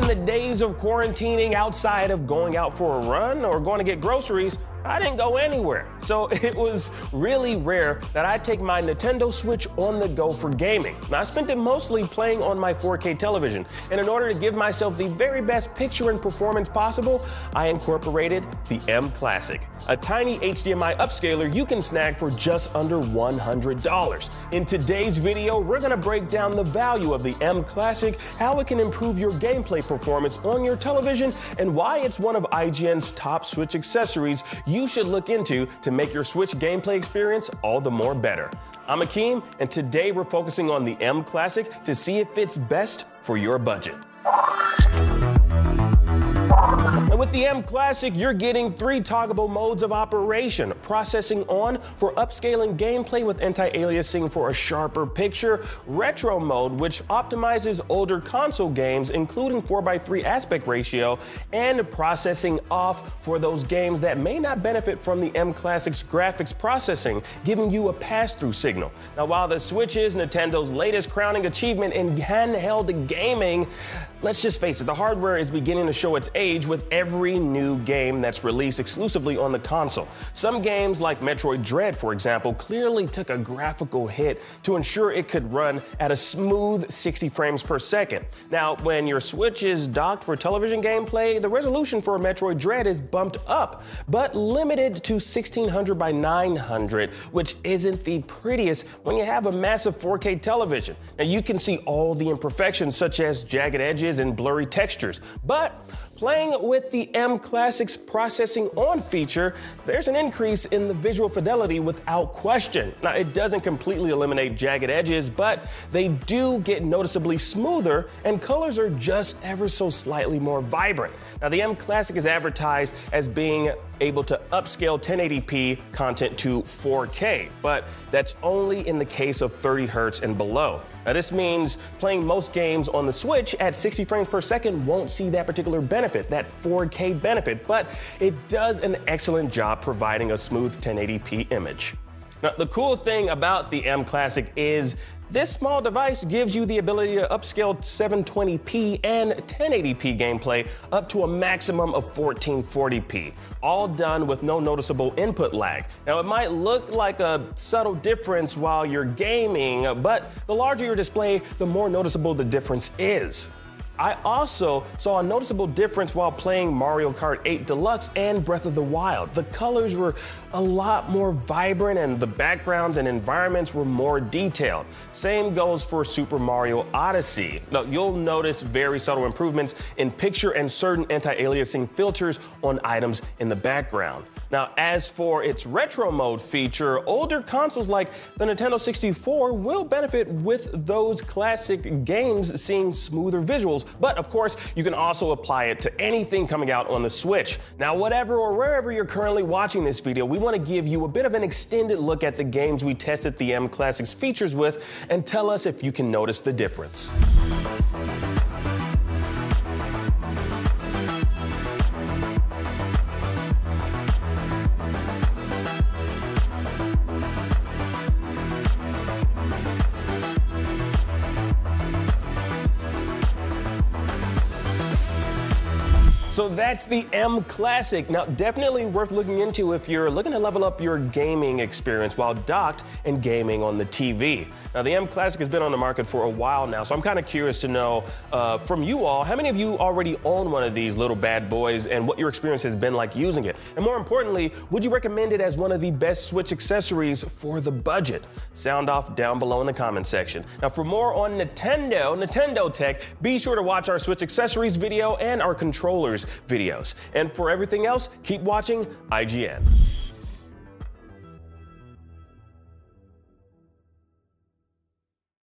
the days of quarantining, outside of going out for a run or going to get groceries, I didn't go anywhere. So it was really rare that I take my Nintendo Switch on the go for gaming. Now, I spent it mostly playing on my 4K television, and in order to give myself the very best picture and performance possible, I incorporated the mClassic, a tiny HDMI upscaler you can snag for just under $100. In today's video, we're gonna break down the value of the mClassic, how it can improve your gameplay performance on your television, and why it's one of IGN's top Switch accessories you should look into to make your Switch gameplay experience all the more better. I'm Akeem, and today we're focusing on the mClassic to see if it's best for your budget. And with the mClassic, you're getting 3 toggleable modes of operation: processing on for upscaling gameplay with anti-aliasing for a sharper picture, retro mode, which optimizes older console games, including 4:3 aspect ratio, and processing off for those games that may not benefit from the mClassic's graphics processing, giving you a pass-through signal. Now, while the Switch is Nintendo's latest crowning achievement in handheld gaming, let's just face it, the hardware is beginning to show its age with every new game that's released exclusively on the console. Some games like Metroid Dread, for example, clearly took a graphical hit to ensure it could run at a smooth 60 frames per second. Now, when your Switch is docked for television gameplay, the resolution for Metroid Dread is bumped up, but limited to 1600 by 900, which isn't the prettiest when you have a massive 4K television. Now, you can see all the imperfections such as jagged edges and blurry textures, but playing with the mClassic's processing on feature, there's an increase in the visual fidelity without question. Now, it doesn't completely eliminate jagged edges, but they do get noticeably smoother, and colors are just ever so slightly more vibrant. Now, the mClassic is advertised as being able to upscale 1080p content to 4K, but that's only in the case of 30 Hz and below. Now, this means playing most games on the Switch at 60 frames per second won't see that particular benefit, that 4K benefit, but it does an excellent job providing a smooth 1080p image. Now, the cool thing about the mClassic is this small device gives you the ability to upscale 720p and 1080p gameplay up to a maximum of 1440p, all done with no noticeable input lag. Now, it might look like a subtle difference while you're gaming, but the larger your display, the more noticeable the difference is. I also saw a noticeable difference while playing Mario Kart 8 Deluxe and Breath of the Wild. The colors were a lot more vibrant and the backgrounds and environments were more detailed. Same goes for Super Mario Odyssey. Now, you'll notice very subtle improvements in picture and certain anti-aliasing filters on items in the background. Now, as for its retro mode feature, older consoles like the Nintendo 64 will benefit with those classic games seeing smoother visuals, but of course, you can also apply it to anything coming out on the Switch. Now, whatever or wherever you're currently watching this video, we want to give you a bit of an extended look at the games we tested the mClassic's features with and tell us if you can notice the difference. So that's the mClassic. Now, definitely worth looking into if you're looking to level up your gaming experience while docked and gaming on the TV. Now, the mClassic has been on the market for a while now, so I'm kind of curious to know from you all, how many of you already own one of these little bad boys and what your experience has been like using it? And more importantly, would you recommend it as one of the best Switch accessories for the budget? Sound off down below in the comment section. Now, for more on Nintendo tech, be sure to watch our Switch accessories video and our controllers videos. And for everything else, keep watching IGN.